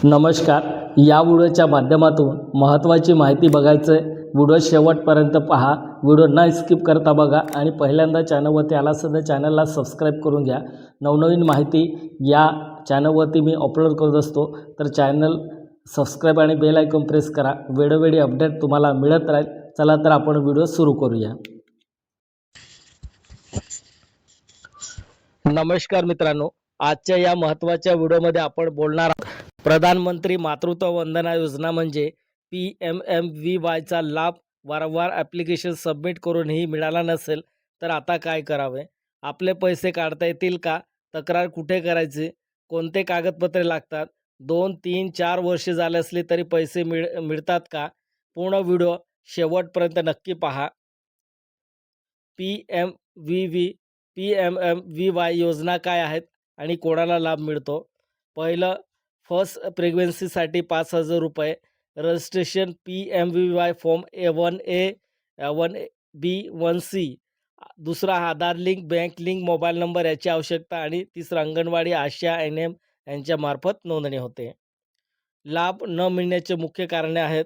नमस्कार. या व्हिडिओच्या माध्यमातून महत्त्वाची माहिती बघायचं आहे. व्हिडिओ शेवटपर्यंत पहा. व्हिडिओ न स्किप करता बघा आणि पहिल्यांदा चॅनलवरती आला असेल तर चॅनलला सबस्क्राईब करून घ्या. नवनवीन माहिती या चॅनलवरती मी अपलोड करत असतो, तर चॅनल सबस्क्राईब आणि बेल आयकॉन प्रेस करा. वेळोवेळी अपडेट तुम्हाला मिळत राहील. चला तर आपण व्हिडिओ सुरू करूया. नमस्कार मित्रांनो, आजच्या या महत्त्वाच्या व्हिडिओमध्ये आपण बोलणार आहोत प्रधानमंत्री मातृत्व वंदना योजना म्हणजे PMMVYचा लाभ वारंवार ॲप्लिकेशन सबमिट करूनही मिळाला नसेल तर आता काय करावे? आपले पैसे काढता येतील का? तक्रार कुठे करायची? कोणते कागदपत्रे लागतात? 2, 3, 4 वर्षे झाले असली तरी पैसे मिळतात का? पूर्ण व्हिडिओ शेवटपर्यंत नक्की पहा. PMMVY योजना काय आहेत आणि कोणाला लाभ मिळतो? पहिलं, फर्स्ट प्रेग्नन्सीसाठी 5,000 रुपये registration PMVY form A1A 1B 1C. दुसरा, Aadhaar link, bank link, mobile number याची आवश्यकता. आणि तिसरं, अंगणवाडी, आशा, NM यांच्यामार्फत नोंदणी होते. लाभ न मिळण्याचे मुख्य कारणे आहेत: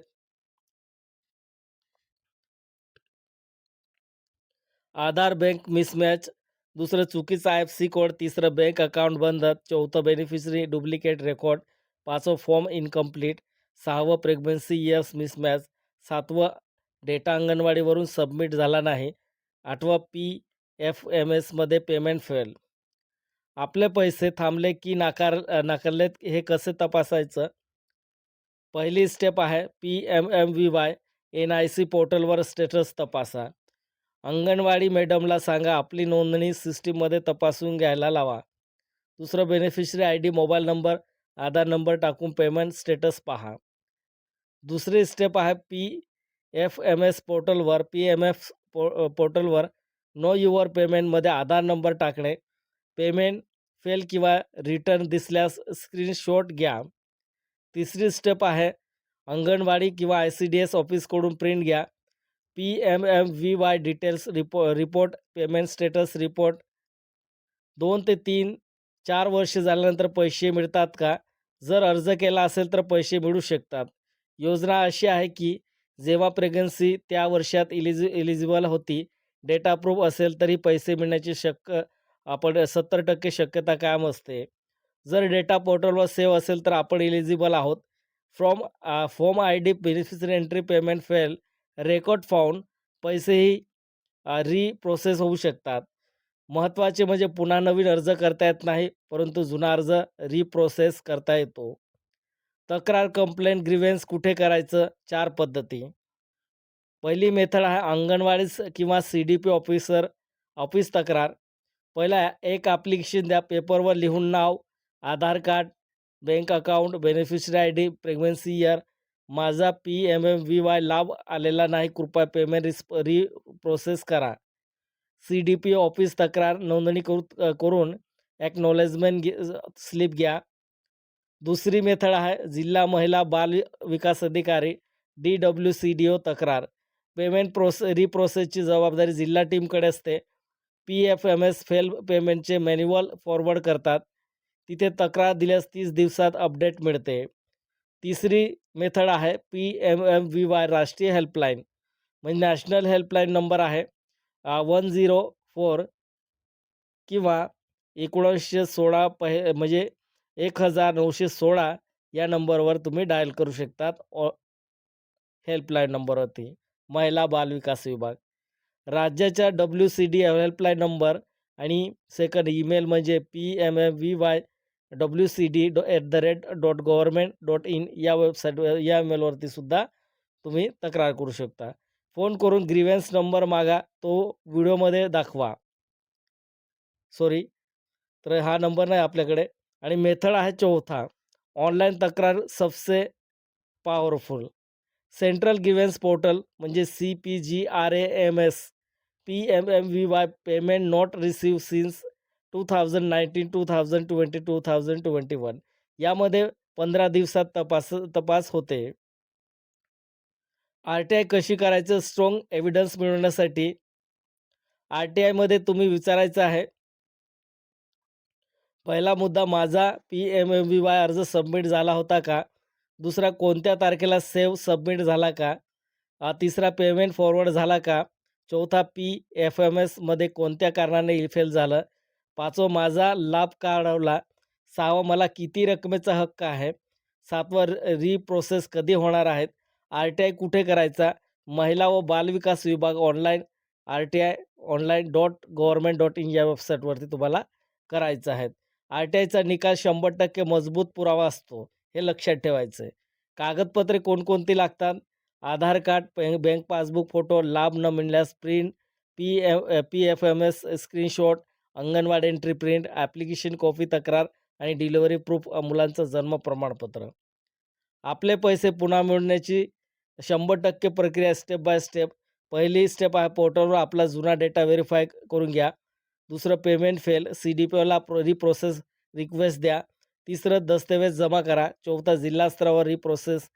आधार बँक मिसमॅच, दुसरं चुकीचा IFSC कोड, तिसरं बँक अकाउंट बंद, चौथं बेनिफिशरी डुप्लिकेट रेकॉर्ड, पाचवं फॉर्म इनकम्प्लीट, सहावं प्रेग्नन्सी इयर्स मिसमॅच, सातवं डेटा अंगणवाडीवरून सबमिट झाला नाही, आठवं PFMSमध्ये पेमेंट फेल. आपले पैसे थांबले की नाकारलेत हे कसे तपासायचं? पहिली स्टेप आहे PMMVY NIC पोर्टलवर स्टेटस तपासा. अंगणवाडी मॅडमला सांगा आपली नोंदणी सिस्टीममध्ये तपासून घ्यायला लावा. दुसरं, बेनिफिशरी ID, मोबाईल नंबर, आधार नंबर टाकून पेमेंट स्टेटस पहा. दुसरी स्टेप आहे PFMS पोर्टलवर पोर्टलवर नो युअर पेमेंटमध्ये आधार नंबर टाकणे. पेमेंट फेल किंवा रिटर्न दिसल्यास स्क्रीनशॉट घ्या. तिसरी स्टेप आहे अंगणवाडी किंवा ICDS ऑफिसकडून प्रिंट घ्या. PMMVY details report payment status report. 2 ते 3, 4 वर्षे झाल्यानंतर पैसे मिळतात का? जर अर्ज केला असेल तर पैसे मिळू शकतात. योजना अशी आहे की जेव्हा प्रेग्नन्सी त्या वर्षात इलिजिबल होती, डेटा प्रूफ असेल तरी पैसे मिळण्याची 70% शक्यता कायम असते. जर डेटा पोर्टलवर सेव्ह असेल तर आपण इलिजिबल आहोत. Form ID, beneficiary entry, payment fail, record found, पैसेही रिप्रोसेस होऊ शकतात. महत्त्वाचे म्हणजे पुन्हा नवीन अर्ज करता येत नाही, परंतु जुना अर्ज रिप्रोसेस करता येतो. तक्रार, कंप्लेंट, ग्रीव्हन्स कुठे करायचं? 4 पद्धती. पहिली मेथड आहे अंगणवाडी किंवा CDP ऑफिस तक्रार. पहिला, एक ॲप्लिकेशन द्या. पेपरवर लिहून नाव, Aadhaar card, bank account, beneficiary ID, pregnancy year. माझा PMMVY लाभ आलेला नाही, कृपया पेमेंट रिप्रोसेस करा. CDP ऑफिस तक्रार नोंदणी करून ॲक्नॉलेजमेंट स्लिप घ्या. दुसरी मेथड आहे जिल्हा महिला बाल विकास अधिकारी DWCDO तक्रार. पेमेंट रिप्रोसेसची जबाबदारी जिल्हा टीमकडे असते. PFMS फेल पेमेंटचे मॅन्युअल फॉरवर्ड करतात. तिथे तक्रार दिल्यास 30 दिवसात अपडेट मिळते. तिसरी मेथड आहे PMMVY राष्ट्रीय हेल्पलाईन, म्हणजे नॅशनल हेल्पलाईन नंबर आहे 104 किंवा 1916 म्हणजे 1916 या नंबरवर तुम्ही डायल करू शकतात. हेल्पलाईन नंबरवरती महिला बाल विकास विभाग. राज्याच्या WCD हेल्पलाईन नंबर आणि सेकंड ईमेल म्हणजे PMMVY WCD@government.in या वेबसाईटवर, या ईमेलवरती सुद्धा तुम्ही तक्रार करू शकता. फोन करून ग्रीव्हन्स नंबर मागा, तो व्हिडिओमध्ये दाखवा. तर हा नंबर नाही आपल्याकडे. आणि मेथड आहे चौथा, ऑनलाईन तक्रार सबसे पॉवरफुल. सेंट्रल ग्रीव्हन्स पोर्टल म्हणजे CPGRAMS. PMMVY payment not receive since 2019, 2020, 2021. यामध्ये 15 दिवसात तपास होते. RTI कशी करायचं? स्ट्रॉंग एव्हिडन्स मिळवण्यासाठी RTIमध्ये तुम्ही विचारायचं आहे पहिला मुद्दा माझा पी-एम-एम-व्ही-वाय अर्ज सबमिट झाला होता का? दुसरा कोणत्या तारखेला सेव्ह सबमिट झाला का? तिसरा पेमेंट फॉरवर्ड झाला का? चौथा पी-एफ-एम-एसमध्ये कोणत्या कारणाने फेल झालं? पाचवं माझा लाभ का अडवला? सहावं मला किती रकमेचा हक्क आहे? सातवं रिप्रोसेस कधी होणार आहेत? आर-टी-आय कुठे करायचा? महिला व बालविकास विभाग ऑनलाईन आर-टी-आय ऑनलाईन .gov.in या वेबसाईटवरती तुम्हाला करायचं आहे. आर-टी-आयचा निकाल 100% मजबूत पुरावा असतो. हे लक्षात ठेवायचं आहे. कागदपत्रे कोणकोणती लागतात? आधार कार्ड, बँक पासबुक फोटो, लाभ न मिळाल्यास print, P-F-M-S screenshot, anganwadi entry print, application copy तक्रार आणि डिलिव्हरी प्रूफ मुलांचं जन्म प्रमाणपत्र. आपले पैसे पुन्हा मिळवण्याची 100% प्रक्रिया स्टेप बाय स्टेप. पहिली स्टेप आहे पोर्टलवर आपला जुना डेटा व्हेरिफाय करून घ्या. दुसरं पेमेंट फेल, सी-डी-पीला रिप्रोसेस रिक्वेस्ट द्या. तिसरं दस्तऐवज जमा करा. चौथा जिल्हा स्तरावर रिप्रोसेस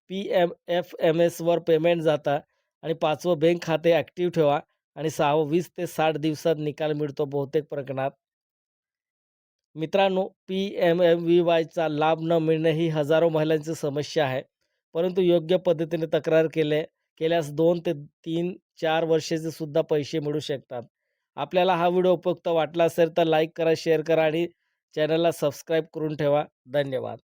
पी-एफ-एम-एसवर पेमेंट जातं आणि पाचवं बँक खाते ॲक्टिव्ह ठेवा आणि सहावं 20 ते 60 दिवसात निकाल मिळतो बहुतेक प्रकरणात. मित्रांनो, पी-एम-एम-व्ही-वायचा लाभ न मिळणे ही हजारो महिलांची समस्या आहे. परंतु योग्य पद्धतीने तक्रार केल्यास 2 ते 3, 4 वर्षाचे सुद्धा पैसे मिळू शकतात. आपल्याला हा व्हिडिओ उपयुक्त वाटला असेल तर लाईक करा, शेअर करा आणि चॅनलला सबस्क्राईब करून ठेवा. धन्यवाद.